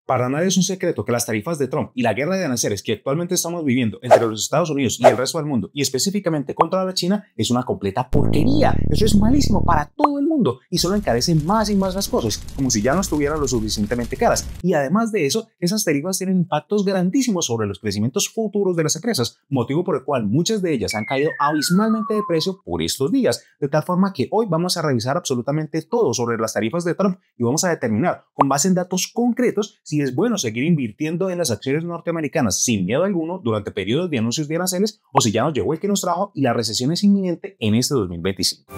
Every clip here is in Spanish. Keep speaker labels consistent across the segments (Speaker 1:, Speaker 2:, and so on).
Speaker 1: Para nadie es un secreto que las tarifas de Trump y la guerra de aranceles que actualmente estamos viviendo entre los Estados Unidos y el resto del mundo, y específicamente contra la China, es una completa porquería. Eso es malísimo para todo el mundo y solo encarece más y más las cosas, como si ya no estuvieran lo suficientemente caras. Y además de eso, esas tarifas tienen impactos grandísimos sobre los crecimientos futuros de las empresas, motivo por el cual muchas de ellas han caído abismalmente de precio por estos días, de tal forma que hoy vamos a revisar absolutamente todo sobre las tarifas de Trump y vamos a determinar, con base en datos concretos, si es bueno seguir invirtiendo en las acciones norteamericanas sin miedo alguno durante periodos de anuncios de aranceles o si ya nos llegó el que nos trajo y la recesión es inminente en este 2025.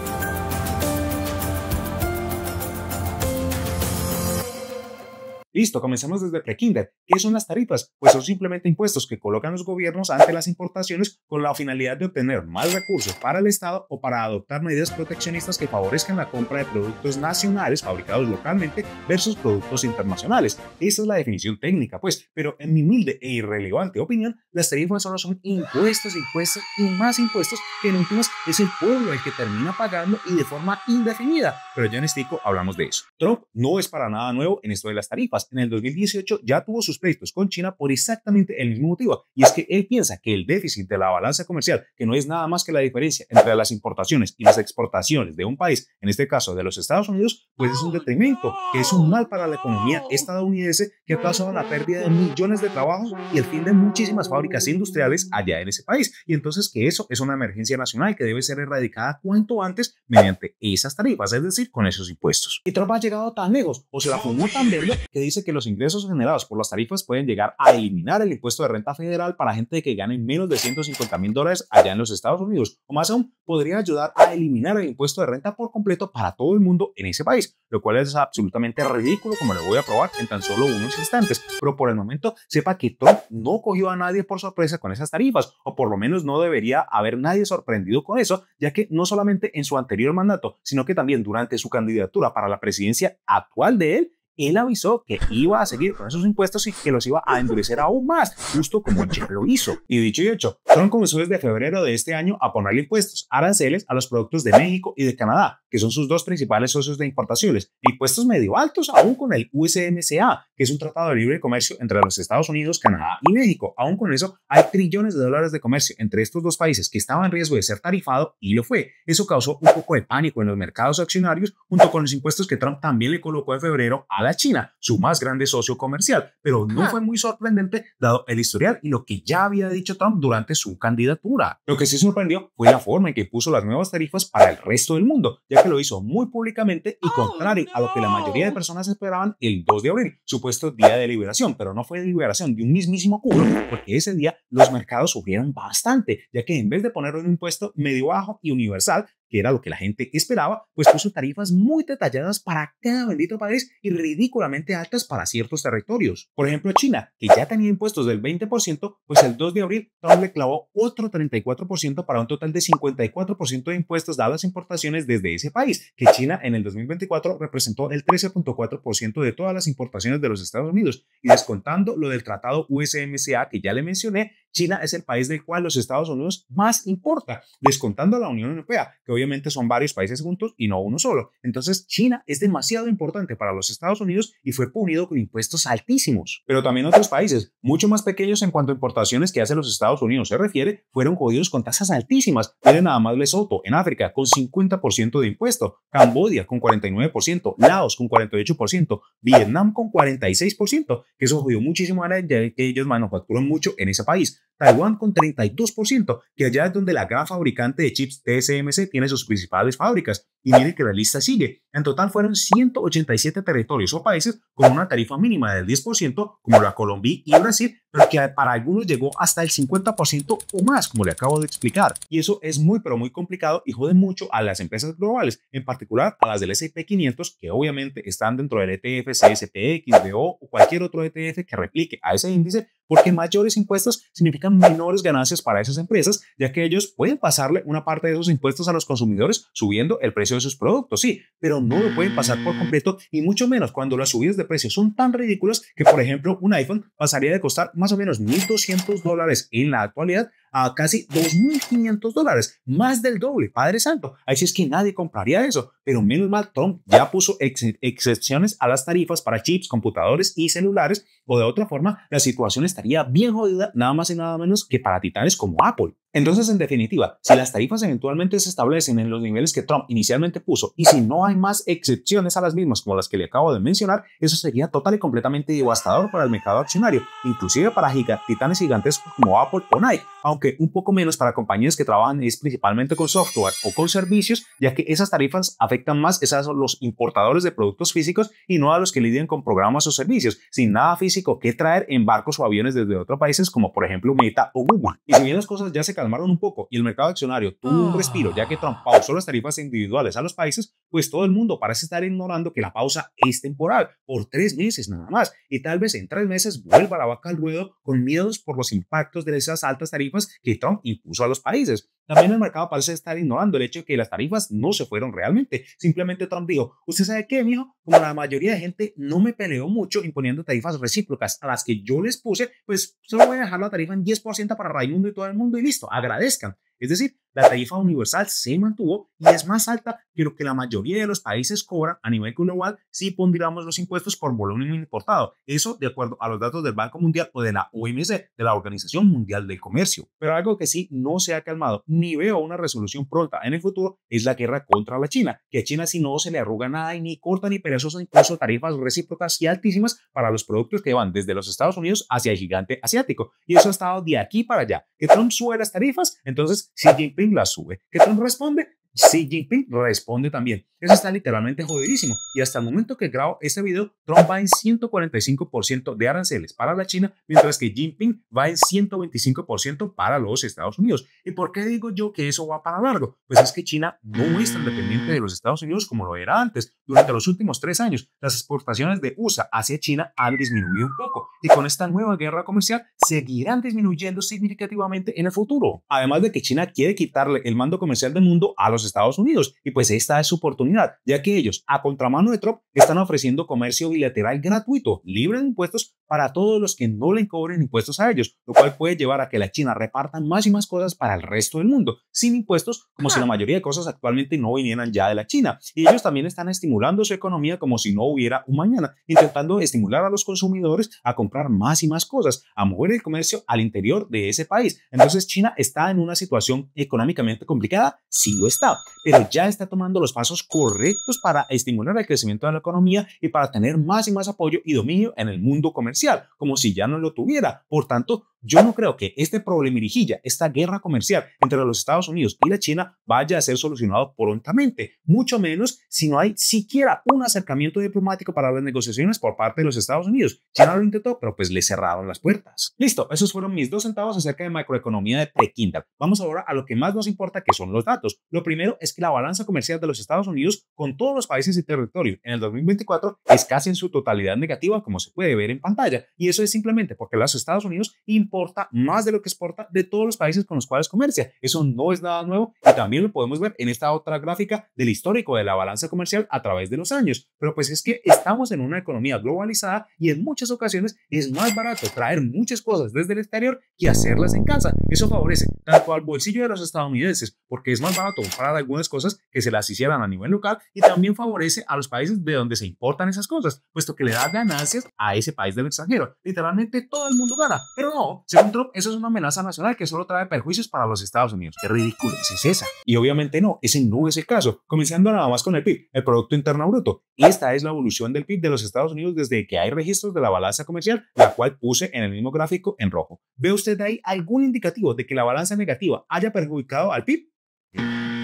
Speaker 1: Listo, comencemos desde prekinder. ¿Qué son las tarifas? Pues son simplemente impuestos que colocan los gobiernos ante las importaciones con la finalidad de obtener más recursos para el Estado o para adoptar medidas proteccionistas que favorezcan la compra de productos nacionales fabricados localmente versus productos internacionales. Esa es la definición técnica, pues, pero en mi humilde e irrelevante opinión, las tarifas solo son impuestos, impuestos y más impuestos que en últimas es el pueblo el que termina pagando y de forma indefinida. Pero ya en estico hablamos de eso. Trump no es para nada nuevo en esto de las tarifas. En el 2018 ya tuvo sus pleitos con China por exactamente el mismo motivo, y es que él piensa que el déficit de la balanza comercial, que no es nada más que la diferencia entre las importaciones y las exportaciones de un país, en este caso de los Estados Unidos, pues es un detrimento, que es un mal para la economía estadounidense, que ha causado la pérdida de millones de trabajos y el fin de muchísimas fábricas industriales allá en ese país, y entonces que eso es una emergencia nacional que debe ser erradicada cuanto antes mediante esas tarifas, es decir, con esos impuestos. Y Trump ha llegado tan lejos, o se la fumó tan verde, que dice que los ingresos generados por las tarifas pueden llegar a eliminar el impuesto de renta federal para gente que gane menos de $150,000 allá en los Estados Unidos, o más aún, podría ayudar a eliminar el impuesto de renta por completo para todo el mundo en ese país, lo cual es absolutamente ridículo, como lo voy a probar en tan solo unos instantes. Pero por el momento, sepa que Trump no cogió a nadie por sorpresa con esas tarifas, o por lo menos no debería haber nadie sorprendido con eso, ya que no solamente en su anterior mandato, sino que también durante su candidatura para la presidencia actual de él avisó que iba a seguir con esos impuestos y que los iba a endurecer aún más, justo como ya lo hizo. Y dicho y hecho, Trump comenzó desde febrero de este año a ponerle impuestos, aranceles a los productos de México y de Canadá, que son sus dos principales socios de importaciones, impuestos medio altos aún con el USMCA, que es un tratado de libre comercio entre los Estados Unidos, Canadá y México. Aún con eso, hay trillones de dólares de comercio entre estos dos países que estaban en riesgo de ser tarifado y lo fue. Eso causó un poco de pánico en los mercados accionarios junto con los impuestos que Trump también le colocó en febrero a la China, su más grande socio comercial, pero no fue muy sorprendente dado el historial y lo que ya había dicho Trump durante su candidatura. Lo que sí sorprendió fue la forma en que puso las nuevas tarifas para el resto del mundo, ya que lo hizo muy públicamente y contrario a lo que la mayoría de personas esperaban el 2 de abril, supuesto día de liberación, pero no fue de liberación de un mismísimo culo, porque ese día los mercados sufrieron bastante, ya que en vez de poner un impuesto medio bajo y universal, que era lo que la gente esperaba, pues puso tarifas muy detalladas para cada bendito país y ridículamente altas para ciertos territorios. Por ejemplo, China, que ya tenía impuestos del 20%, pues el 2 de abril Trump le clavó otro 34% para un total de 54% de impuestos a las importaciones desde ese país, que China en el 2024 representó el 13.4% de todas las importaciones de los Estados Unidos, y descontando lo del tratado USMCA que ya le mencioné, China es el país del cual los Estados Unidos más importa, descontando a la Unión Europea, que obviamente son varios países juntos y no uno solo. Entonces, China es demasiado importante para los Estados Unidos y fue punido con impuestos altísimos. Pero también otros países, mucho más pequeños en cuanto a importaciones que hace los Estados Unidos se refiere, fueron jodidos con tasas altísimas. Miren nada más Lesoto, en África, con 50% de impuesto, Camboya con 49%, Laos con 48%, Vietnam con 46%, que eso jodió muchísimo a ya que ellos manufacturan mucho en ese país. Taiwán con 32%, que allá es donde la gran fabricante de chips TSMC tiene sus principales fábricas. Y miren que la lista sigue. En total fueron 187 territorios o países con una tarifa mínima del 10%, como la Colombia y Brasil, pero que para algunos llegó hasta el 50% o más, como le acabo de explicar. Y eso es muy, pero muy complicado y jode mucho a las empresas globales, en particular a las del S&P 500, que obviamente están dentro del ETF CSP, XBO o cualquier otro ETF que replique a ese índice, porque mayores impuestos significan menores ganancias para esas empresas, ya que ellos pueden pasarle una parte de esos impuestos a los consumidores subiendo el precio de sus productos, sí, pero no lo pueden pasar por completo y mucho menos cuando las subidas de precios son tan ridículas que, por ejemplo, un iPhone pasaría de costar más o menos $1,200 en la actualidad a casi $2.500, más del doble, Padre Santo. Así es que nadie compraría eso, pero menos mal Trump ya puso excepciones a las tarifas para chips, computadores y celulares, o de otra forma la situación estaría bien jodida, nada más y nada menos que para titanes como Apple. Entonces, en definitiva, si las tarifas eventualmente se establecen en los niveles que Trump inicialmente puso y si no hay más excepciones a las mismas como las que le acabo de mencionar, eso sería total y completamente devastador para el mercado accionario, inclusive para titanes gigantescos como Apple o Nike, aunque un poco menos para compañías que trabajan principalmente con software o con servicios, ya que esas tarifas afectan más a los importadores de productos físicos y no a los que lidian con programas o servicios, sin nada físico que traer en barcos o aviones desde otros países como por ejemplo Meta o Google. Y si bien las cosas ya se calmaron un poco y el mercado accionario tuvo un respiro ya que Trump pausó las tarifas individuales a los países, pues todo el mundo parece estar ignorando que la pausa es temporal, por 3 meses nada más, y tal vez en 3 meses vuelva la vaca al ruedo con miedos por los impactos de esas altas tarifas que Trump impuso a los países. También el mercado parece estar ignorando el hecho de que las tarifas no se fueron realmente. Simplemente Trump dijo, ¿usted sabe qué, mijo? Como la mayoría de gente no me peleó mucho imponiendo tarifas recíprocas a las que yo les puse, pues solo voy a dejar la tarifa en 10% para Raimundo y todo el mundo y listo, agradezcan. Es decir, la tarifa universal se mantuvo y es más alta que lo que la mayoría de los países cobran a nivel global si pondríamos los impuestos por volumen importado. Eso de acuerdo a los datos del Banco Mundial o de la OMC, de la Organización Mundial del Comercio. Pero algo que sí no se ha calmado ni veo una resolución pronta en el futuro es la guerra contra la China, que a China si no se le arruga nada y ni corta ni perezosa impuso tarifas recíprocas y altísimas para los productos que van desde los Estados Unidos hacia el gigante asiático. Y eso ha estado de aquí para allá. Que Trump sube las tarifas, entonces Xi Jinping las sube. ¿Que Trump responde? Xi Jinping responde también. Eso está literalmente jodidísimo. Y hasta el momento que grabo este video, Trump va en 145% de aranceles para la China, mientras que Jinping va en 125% para los Estados Unidos. ¿Y por qué digo yo que eso va para largo? Pues es que China no es tan dependiente de los Estados Unidos como lo era antes. Durante los últimos 3 años, las exportaciones de USA hacia China han disminuido un poco. Y con esta nueva guerra comercial, seguirán disminuyendo significativamente en el futuro. Además de que China quiere quitarle el mando comercial del mundo a los Estados Unidos. Y pues esta es su oportunidad, ya que ellos, a contramano de Trump, están ofreciendo comercio bilateral gratuito, libre de impuestos para todos los que no le cobren impuestos a ellos, lo cual puede llevar a que la China reparta más y más cosas para el resto del mundo, sin impuestos, como si la mayoría de cosas actualmente no vinieran ya de la China. Y ellos también están estimulando su economía como si no hubiera un mañana, intentando estimular a los consumidores a comprar más y más cosas, a mover el comercio al interior de ese país. Entonces China está en una situación económicamente complicada, sí lo está, pero ya está tomando los pasos correctos para estimular el crecimiento de la economía y para tener más y más apoyo y dominio en el mundo comercial, como si ya no lo tuviera. Por tanto, yo no creo que este problemirijilla, esta guerra comercial entre los Estados Unidos y la China vaya a ser solucionado prontamente, mucho menos si no hay siquiera un acercamiento diplomático para las negociaciones por parte de los Estados Unidos. China lo intentó, pero pues le cerraron las puertas. Listo, esos fueron mis 2 centavos acerca de macroeconomía de pre-Kinder. Vamos ahora a lo que más nos importa, que son los datos. Lo primero es que la balanza comercial de los Estados Unidos con todos los países y territorios en el 2024 es casi en su totalidad negativa, como se puede ver en pantalla, y eso es simplemente porque los Estados Unidos importa más de lo que exporta de todos los países con los cuales comercia. Eso no es nada nuevo y también lo podemos ver en esta otra gráfica del histórico de la balanza comercial a través de los años. Pero pues es que estamos en una economía globalizada y en muchas ocasiones es más barato traer muchas cosas desde el exterior que hacerlas en casa. Eso favorece tanto al bolsillo de los estadounidenses porque es más barato comprar algunas cosas que se las hicieran a nivel local, y también favorece a los países de donde se importan esas cosas, puesto que le da ganancias a ese país del extranjero. Literalmente todo el mundo gana, pero no, según Trump, eso es una amenaza nacional que solo trae perjuicios para los Estados Unidos. ¿Qué ridículo es esa? Y obviamente no, ese no es el caso. Comenzando nada más con el PIB, el Producto Interno Bruto. Esta es la evolución del PIB de los Estados Unidos desde que hay registros de la balanza comercial, la cual puse en el mismo gráfico en rojo. ¿Ve usted ahí algún indicativo de que la balanza negativa haya perjudicado al PIB?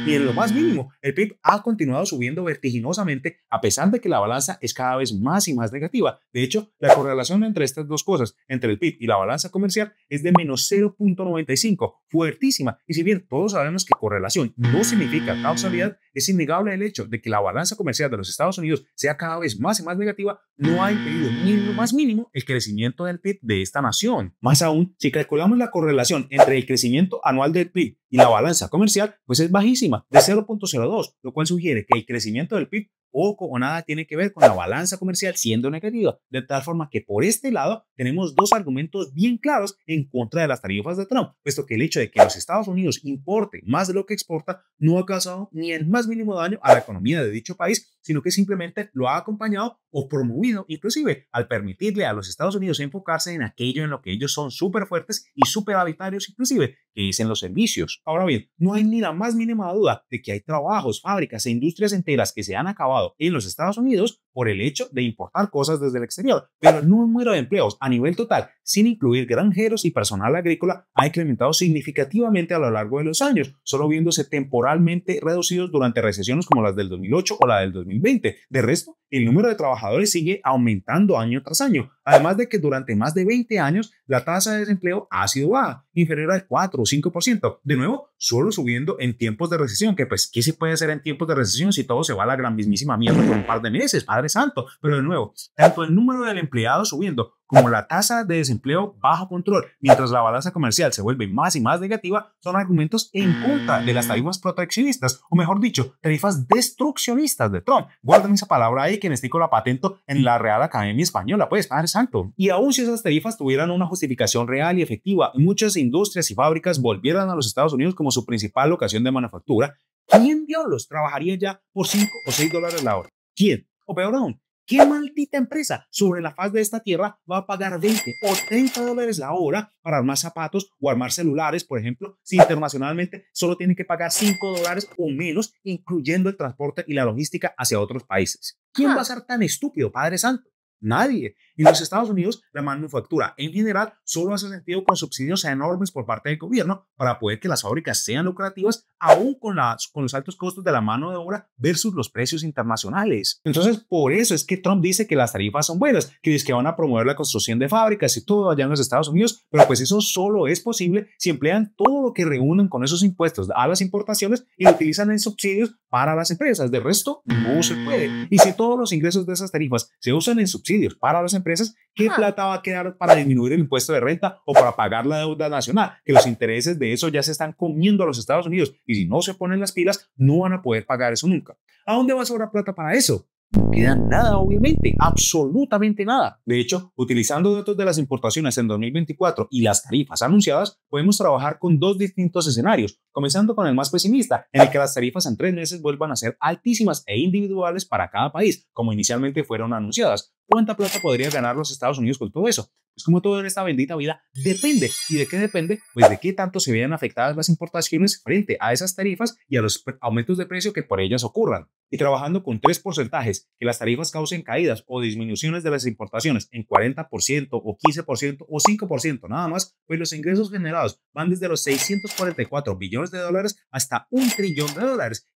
Speaker 1: Ni en lo más mínimo. El PIB ha continuado subiendo vertiginosamente a pesar de que la balanza es cada vez más y más negativa. De hecho, la correlación entre estas dos cosas, entre el PIB y la balanza comercial, es de menos 0.95, fuertísima. Y si bien todos sabemos que correlación no significa causalidad, es innegable el hecho de que la balanza comercial de los Estados Unidos sea cada vez más y más negativa, no ha impedido ni en lo más mínimo el crecimiento del PIB de esta nación. Más aún, si calculamos la correlación entre el crecimiento anual del PIB y la balanza comercial, pues es bajísima, de 0.02, lo cual sugiere que el crecimiento del PIB poco o nada tiene que ver con la balanza comercial siendo negativa, de tal forma que por este lado tenemos dos argumentos bien claros en contra de las tarifas de Trump, puesto que el hecho de que los Estados Unidos importe más de lo que exporta no ha causado ni el más mínimo daño a la economía de dicho país, sino que simplemente lo ha acompañado o promovido, inclusive al permitirle a los Estados Unidos enfocarse en aquello en lo que ellos son súper fuertes y súper habitarios, inclusive, que es en los servicios. Ahora bien, no hay ni la más mínima duda de que hay trabajos, fábricas e industrias enteras que se han acabado en los Estados Unidos por el hecho de importar cosas desde el exterior, pero el número de empleos a nivel total, sin incluir granjeros y personal agrícola, ha incrementado significativamente a lo largo de los años, solo viéndose temporalmente reducidos durante recesiones como las del 2008 o la del 2020. De resto, el número de trabajadores sigue aumentando año tras año, además de que durante más de 20 años la tasa de desempleo ha sido baja, inferior al 4 o 5%, de nuevo, solo subiendo en tiempos de recesión, que pues, ¿qué se puede hacer en tiempos de recesión si todo se va a la gran mismísima mierda por un par de meses, Padre Santo? Pero de nuevo, tanto el número del empleado subiendo como la tasa de desempleo bajo control, mientras la balanza comercial se vuelve más y más negativa, son argumentos en contra de las tarifas proteccionistas, o mejor dicho, tarifas destruccionistas de Trump. Guarden esa palabra ahí que Nestico la patento en la Real Academia Española, pues, Padre Santo. Y aun si esas tarifas tuvieran una justificación real y efectiva, y muchas industrias y fábricas volvieran a los Estados Unidos como su principal locación de manufactura, ¿quién diablos trabajaría ya por 5 o 6 dólares la hora? ¿Quién? O peor aún, ¿qué maldita empresa sobre la faz de esta tierra va a pagar 20 o 30 dólares la hora para armar zapatos o armar celulares, por ejemplo, si internacionalmente solo tienen que pagar 5 dólares o menos, incluyendo el transporte y la logística hacia otros países? ¿Quién va a ser tan estúpido, Padre Santo? Nadie. Y en los Estados Unidos, la manufactura en general solo hace sentido con subsidios enormes por parte del gobierno para poder que las fábricas sean lucrativas, aún con los altos costos de la mano de obra versus los precios internacionales. Entonces, por eso es que Trump dice que las tarifas son buenas, que es que van a promover la construcción de fábricas y todo allá en los Estados Unidos, pero pues eso solo es posible si emplean todo lo que reúnen con esos impuestos a las importaciones y lo utilizan en subsidios para las empresas. De resto, no se puede. Y si todos los ingresos de esas tarifas se usan en subsidios para las empresas, ¿qué plata va a quedar para disminuir el impuesto de renta o para pagar la deuda nacional? Que los intereses de eso ya se están comiendo a los Estados Unidos y si no se ponen las pilas, no van a poder pagar eso nunca. ¿A dónde va a sobrar plata para eso? No queda nada, obviamente, absolutamente nada. De hecho, utilizando datos de las importaciones en 2024 y las tarifas anunciadas, podemos trabajar con dos distintos escenarios, comenzando con el más pesimista, en el que las tarifas en 3 meses vuelvan a ser altísimas e individuales para cada país, como inicialmente fueron anunciadas. ¿Cuánta plata podría ganar los Estados Unidos con todo eso? Pues como todo en esta bendita vida, depende. ¿Y de qué depende? Pues de qué tanto se vean afectadas las importaciones frente a esas tarifas y a los aumentos de precio que por ellas ocurran. Y trabajando con 3 porcentajes, que las tarifas causen caídas o disminuciones de las importaciones en 40% o 15% o 5% nada más, pues los ingresos generados van desde los 644 billones de dólares hasta $1 trillón.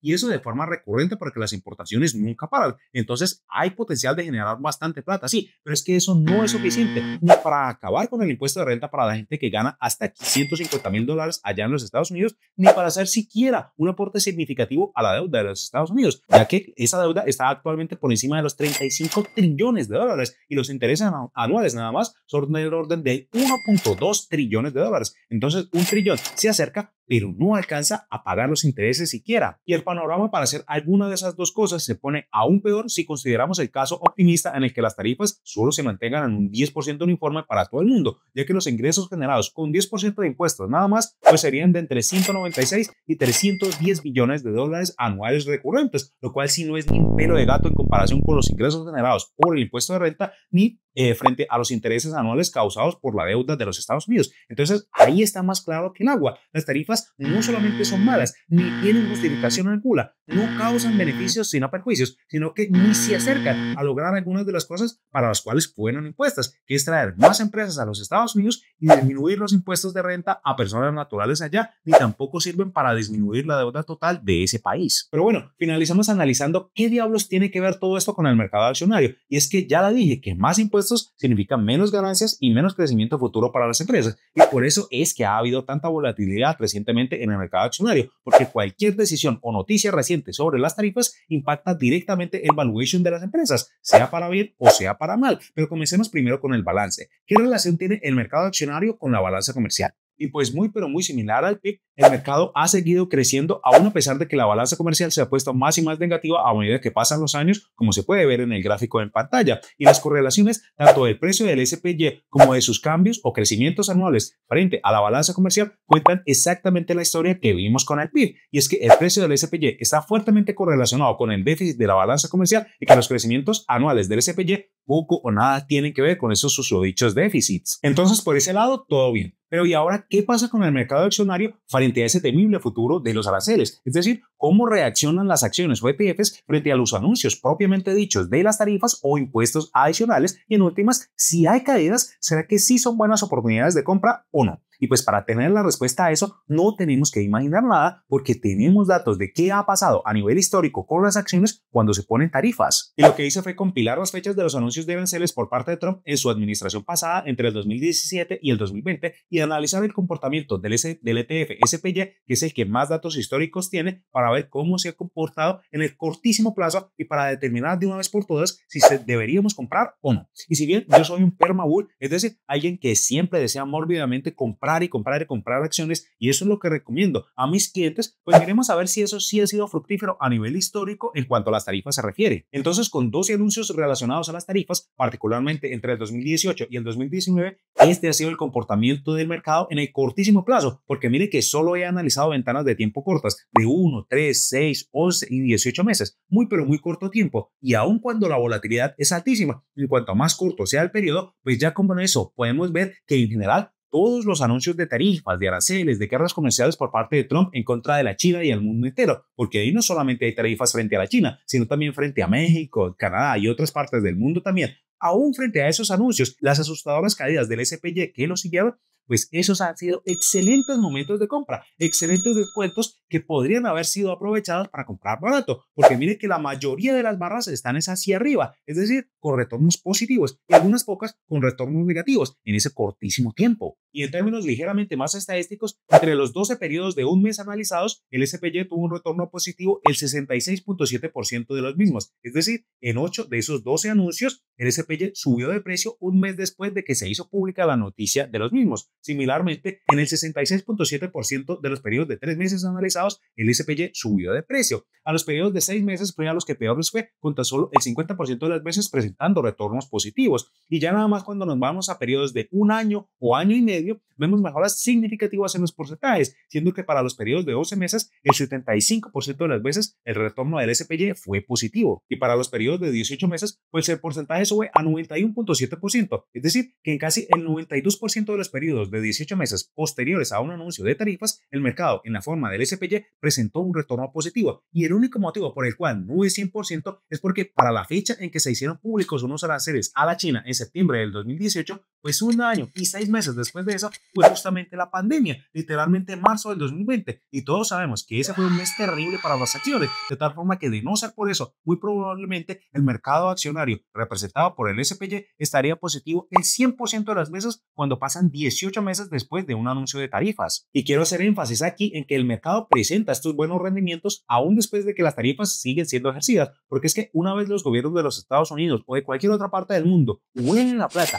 Speaker 1: Y eso de forma recurrente porque las importaciones nunca paran. Entonces hay potencial de generar bastante plata, sí, pero es que eso no es suficiente ni para acabar con el impuesto de renta para la gente que gana hasta $150,000 allá en los Estados Unidos, ni para hacer siquiera un aporte significativo a la deuda de los Estados Unidos, ya que esa deuda está actualmente por encima de los 35 trillones de dólares y los intereses anuales nada más son del orden de 1.2 trillones de dólares. Entonces, un trillón se acerca, pero no alcanza a pagar los intereses siquiera. Y el panorama para hacer alguna de esas dos cosas se pone aún peor si consideramos el caso optimista en el que las tarifas solo se mantengan en un 10% uniforme para todo el mundo, ya que los ingresos generados con 10% de impuestos nada más, pues serían de entre 196 y 310 billones de dólares anuales recurrentes, lo cual sí no es ni un pelo de gato en comparación con los ingresos generados por el impuesto de renta ni frente a los intereses anuales causados por la deuda de los Estados Unidos. Entonces, ahí está más claro que el agua. Las tarifas no solamente son malas, ni tienen justificación alguna, no causan beneficios sino perjuicios, sino que ni se acercan a lograr algunas de las cosas para las cuales fueron impuestas, que es traer más empresas a los Estados Unidos y disminuir los impuestos de renta a personas naturales allá, ni tampoco sirven para disminuir la deuda total de ese país. Pero bueno, finalizamos analizando qué diablos tiene que ver todo esto con el mercado accionario. Y es que ya la dije que más impuestos significa menos ganancias y menos crecimiento futuro para las empresas. Y por eso es que ha habido tanta volatilidad recientemente en el mercado accionario, porque cualquier decisión o noticia reciente sobre las tarifas impacta directamente el valuation de las empresas, sea para bien o sea para mal. Pero comencemos primero con el balance. ¿Qué relación tiene el mercado accionario con la balanza comercial? Y pues muy pero muy similar al PIB, el mercado ha seguido creciendo aún a pesar de que la balanza comercial se ha puesto más y más negativa a medida que pasan los años, como se puede ver en el gráfico en pantalla. Y las correlaciones tanto del precio del SPY como de sus cambios o crecimientos anuales frente a la balanza comercial cuentan exactamente la historia que vimos con el PIB. Y es que el precio del SPY está fuertemente correlacionado con el déficit de la balanza comercial y que los crecimientos anuales del SPY poco o nada tienen que ver con esos susodichos déficits. Entonces, por ese lado, todo bien. Pero ¿y ahora qué pasa con el mercado accionario frente a ese temible futuro de los aranceles? Es decir, ¿cómo reaccionan las acciones o ETFs frente a los anuncios propiamente dichos de las tarifas o impuestos adicionales? Y en últimas, si hay caídas, ¿será que sí son buenas oportunidades de compra o no? Y pues para tener la respuesta a eso no tenemos que imaginar nada porque tenemos datos de qué ha pasado a nivel histórico con las acciones cuando se ponen tarifas. Y lo que hice fue compilar las fechas de los anuncios de aranceles por parte de Trump en su administración pasada entre el 2017 y el 2020 y analizar el comportamiento del ETF SPY, que es el que más datos históricos tiene, para ver cómo se ha comportado en el cortísimo plazo y para determinar de una vez por todas si deberíamos comprar o no. Y si bien yo soy un permabull, es decir, alguien que siempre desea mórbidamente comprar y comprar acciones, y eso es lo que recomiendo a mis clientes, pues miremos a ver si eso sí ha sido fructífero a nivel histórico en cuanto a las tarifas se refiere. Entonces, con 12 anuncios relacionados a las tarifas, particularmente entre el 2018 y el 2019, este ha sido el comportamiento del mercado en el cortísimo plazo, porque mire que solo he analizado ventanas de tiempo cortas, de 1, 3, 6, 11 y 18 meses, muy pero muy corto tiempo, y aun cuando la volatilidad es altísima, en cuanto más corto sea el periodo, pues ya con eso podemos ver que en general todos los anuncios de tarifas, de aranceles, de guerras comerciales por parte de Trump en contra de la China y el mundo entero, porque ahí no solamente hay tarifas frente a la China, sino también frente a México, Canadá y otras partes del mundo también. Aún frente a esos anuncios, las asustadoras caídas del SPY que lo siguieron, pues esos han sido excelentes momentos de compra, excelentes descuentos que podrían haber sido aprovechados para comprar barato, porque mire que la mayoría de las barras están hacia arriba, es decir, con retornos positivos y algunas pocas con retornos negativos en ese cortísimo tiempo. Y en términos ligeramente más estadísticos, entre los 12 periodos de un mes analizados, el SPY tuvo un retorno positivo el 66.7% de los mismos, es decir, en 8 de esos 12 anuncios, el SPY subió de precio un mes después de que se hizo pública la noticia de los mismos. Similarmente, en el 66.7% de los periodos de 3 meses analizados, el SPY subió de precio. A los periodos de 6 meses fue a los que peor les fue, con tan solo el 50% de las veces presentando retornos positivos. Y ya nada más cuando nos vamos a periodos de un año o año y medio, vemos mejoras significativas en los porcentajes, siendo que para los periodos de 12 meses, el 75% de las veces el retorno del SPY fue positivo. Y para los periodos de 18 meses, pues el porcentaje sube a 91.7%, es decir, que en casi el 92% de los periodos de 18 meses posteriores a un anuncio de tarifas, el mercado en la forma del SPY presentó un retorno positivo. Y el único motivo por el cual no es 100% es porque para la fecha en que se hicieron públicos unos aranceles a la China en septiembre del 2018, pues un año y 6 meses después de eso fue justamente la pandemia, literalmente en marzo del 2020, y todos sabemos que ese fue un mes terrible para las acciones, de tal forma que de no ser por eso, muy probablemente el mercado accionario representado por el SPY estaría positivo el 100% de las veces cuando pasan 18 meses después de un anuncio de tarifas. Y quiero hacer énfasis aquí en que el mercado presenta estos buenos rendimientos aún después de que las tarifas siguen siendo ejercidas, porque es que una vez los gobiernos de los Estados Unidos o de cualquier otra parte del mundo tienen la plata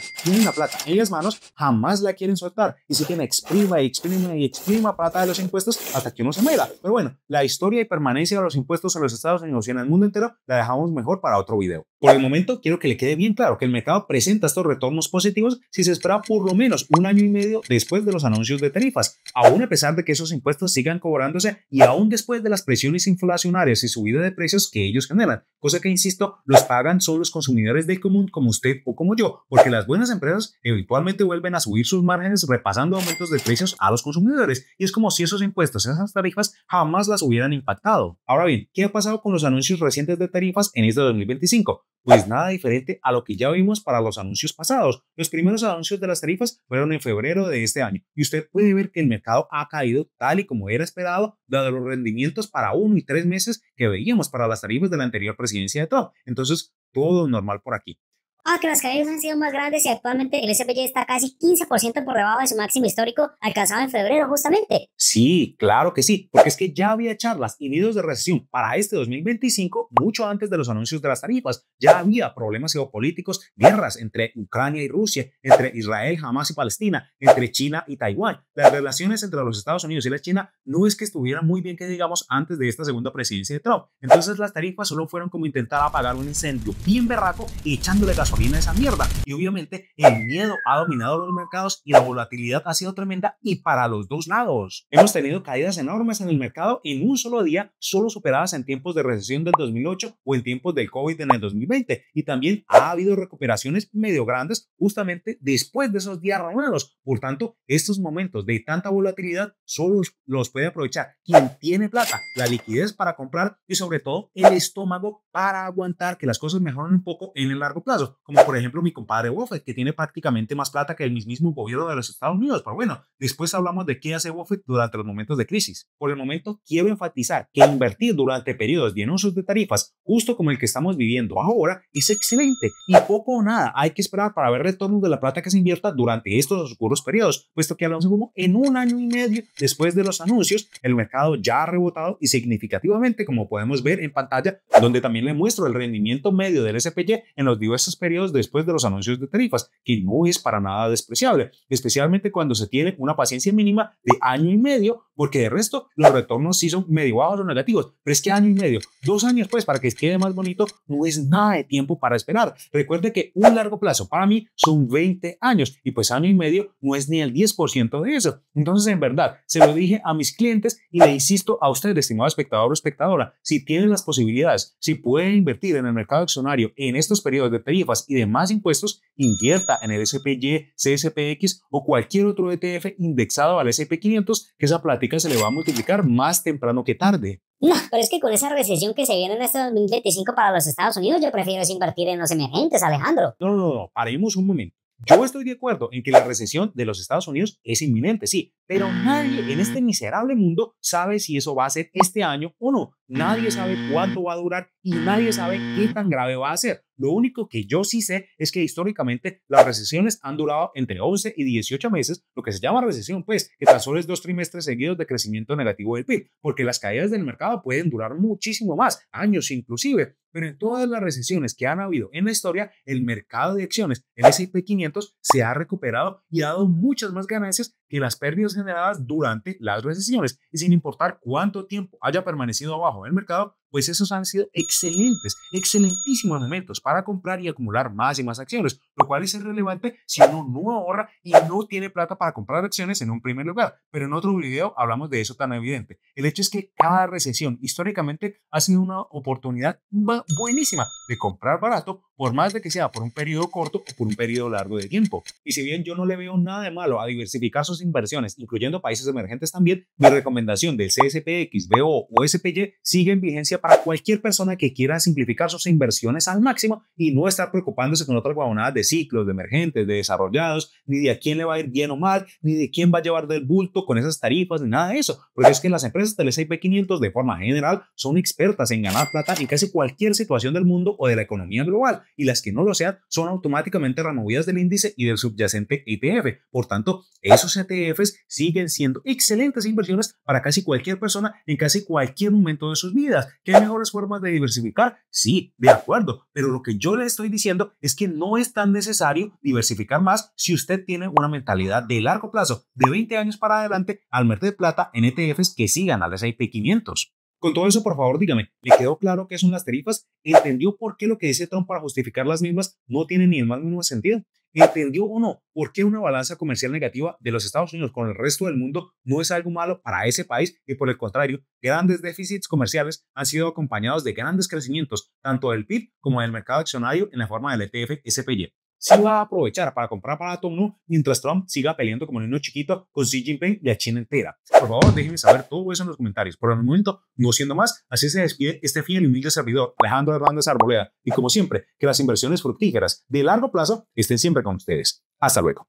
Speaker 1: en las manos, jamás la quieren soltar y siguen exprima plata de los impuestos hasta que uno se muera. Pero bueno, la historia y permanencia de los impuestos a los Estados Unidos y en el mundo entero la dejamos mejor para otro video. Por el momento quiero que le quede bien claro que el mercado presenta estos retornos positivos si se espera por lo menos un año y medio después de los anuncios de tarifas, aún a pesar de que esos impuestos sigan cobrándose y aún después de las presiones inflacionarias y subida de precios que ellos generan, cosa que insisto, los pagan son los consumidores del común como usted o como yo, porque las buenas empresas eventualmente vuelven a subir sus márgenes repasando aumentos de precios a los consumidores, y es como si esos impuestos, esas tarifas jamás las hubieran impactado. Ahora bien, ¿qué ha pasado con los anuncios recientes de tarifas en este 2025? Pues nada diferente a lo que ya vimos para los anuncios pasados. Los primeros anuncios de las tarifas fueron en febrero de este año y usted puede ver que el mercado ha caído tal y como era esperado, dado los rendimientos para 1 y 3 meses que veíamos para las tarifas de la anterior presidencia de Trump. Entonces, todo normal por aquí.
Speaker 2: Que las caídas han sido más grandes y actualmente el SPY está casi 15% por debajo de su máximo histórico alcanzado en febrero justamente.
Speaker 1: Sí, claro que sí, porque es que ya había charlas y videos de recesión para este 2025 mucho antes de los anuncios de las tarifas. Ya había problemas geopolíticos, guerras entre Ucrania y Rusia, entre Israel, Hamas y Palestina, entre China y Taiwán. Las relaciones entre los Estados Unidos y la China no es que estuvieran muy bien que digamos antes de esta segunda presidencia de Trump. Entonces las tarifas solo fueron como intentar apagar un incendio bien berraco y echándole gasolina a esa mierda. Y obviamente el miedo ha dominado los mercados y la volatilidad ha sido tremenda y para los dos lados. Hemos tenido caídas enormes en el mercado en un solo día, solo superadas en tiempos de recesión del 2008 o en tiempos del COVID en el 2020. Y también ha habido recuperaciones medio grandes justamente después de esos días raros. Por tanto, estos momentos de tanta volatilidad solo los puede aprovechar quien tiene plata, la liquidez para comprar y sobre todo el estómago para aguantar que las cosas mejoren un poco en el largo plazo, como por ejemplo mi compadre Buffett, que tiene prácticamente más plata que el mismísimo gobierno de los Estados Unidos. Pero bueno, después hablamos de qué hace Buffett durante los momentos de crisis. Por el momento quiero enfatizar que invertir durante periodos de anuncios de tarifas justo como el que estamos viviendo ahora es excelente y poco o nada hay que esperar para ver retornos de la plata que se invierta durante estos oscuros periodos, puesto que hablamos como en un año y medio después de los anuncios el mercado ya ha rebotado y significativamente, como podemos ver en pantalla, donde también le muestro el rendimiento medio del SPY en los diversos periodos después de los anuncios de tarifas, que no es para nada despreciable, especialmente cuando se tiene una paciencia mínima de año y medio, porque de resto los retornos sí son medio bajos o negativos, pero es que año y medio, 2 años pues para que quede más bonito, no es nada de tiempo para esperar. Recuerde que un largo plazo para mí son 20 años y pues año y medio no es ni el 10% de eso. Entonces en verdad se lo dije a mis clientes y le insisto a usted, estimado espectador o espectadora, si tienen las posibilidades, si puede invertir en el mercado accionario en estos periodos de tarifas y demás impuestos, invierta en el SPY, CSPX o cualquier otro ETF indexado al S&P 500, que esa plática se le va a multiplicar más temprano que tarde.
Speaker 2: No, pero es que con esa recesión que se viene en este 2025 para los Estados Unidos, yo prefiero invertir en los emergentes, Alejandro.
Speaker 1: No, paremos un momento. Yo estoy de acuerdo en que la recesión de los Estados Unidos es inminente, sí, pero nadie en este miserable mundo sabe si eso va a ser este año o no. Nadie sabe cuánto va a durar y nadie sabe qué tan grave va a ser. Lo único que yo sí sé es que históricamente las recesiones han durado entre 11 y 18 meses, lo que se llama recesión, pues, que tan solo es 2 trimestres seguidos de crecimiento negativo del PIB, porque las caídas del mercado pueden durar muchísimo más, años inclusive. Pero en todas las recesiones que han habido en la historia, el mercado de acciones, el S&P 500, se ha recuperado y ha dado muchas más ganancias que las pérdidas generadas durante las recesiones. Y sin importar cuánto tiempo haya permanecido abajo del mercado, pues esos han sido excelentísimos momentos para comprar y acumular más y más acciones, lo cual es relevante si uno no ahorra y no tiene plata para comprar acciones en un primer lugar. Pero en otro video hablamos de eso tan evidente. El hecho es que cada recesión históricamente ha sido una oportunidad buenísima de comprar barato, por más de que sea por un periodo corto o por un periodo largo de tiempo. Y si bien yo no le veo nada de malo a diversificar sus inversiones, incluyendo países emergentes también, mi recomendación del CSPX, BO o SPY sigue en vigencia para cualquier persona que quiera simplificar sus inversiones al máximo y no estar preocupándose con otras guabonadas de ciclos, de emergentes, de desarrollados, ni de a quién le va a ir bien o mal, ni de quién va a llevar del bulto con esas tarifas, ni nada de eso. Porque es que las empresas del S&P 500 de forma general son expertas en ganar plata en casi cualquier situación del mundo o de la economía global, y las que no lo sean son automáticamente removidas del índice y del subyacente ETF. Por tanto, esos ETFs siguen siendo excelentes inversiones para casi cualquier persona en casi cualquier momento de sus vidas. ¿Qué hay mejores formas de diversificar? Sí, de acuerdo, pero lo que yo le estoy diciendo es que no es tan necesario diversificar más si usted tiene una mentalidad de largo plazo, de 20 años para adelante, al meter plata en ETFs que sigan al S&P 500. Con todo eso, por favor, dígame, ¿le quedó claro qué son las tarifas? ¿Entendió por qué lo que dice Trump para justificar las mismas no tiene ni el más mínimo sentido? ¿Entendió o no por qué una balanza comercial negativa de los Estados Unidos con el resto del mundo no es algo malo para ese país y por el contrario, grandes déficits comerciales han sido acompañados de grandes crecimientos tanto del PIB como del mercado accionario en la forma del ETF SPY? Sí va a aprovechar para comprar barato o no mientras Trump siga peleando como niño chiquito con Xi Jinping y la China entera. Por favor, déjenme saber todo eso en los comentarios. Por el momento, no siendo más, así se despide este fiel y humilde servidor, Alejandro Hernández Arboleda. Y como siempre, que las inversiones fructíferas de largo plazo estén siempre con ustedes. Hasta luego.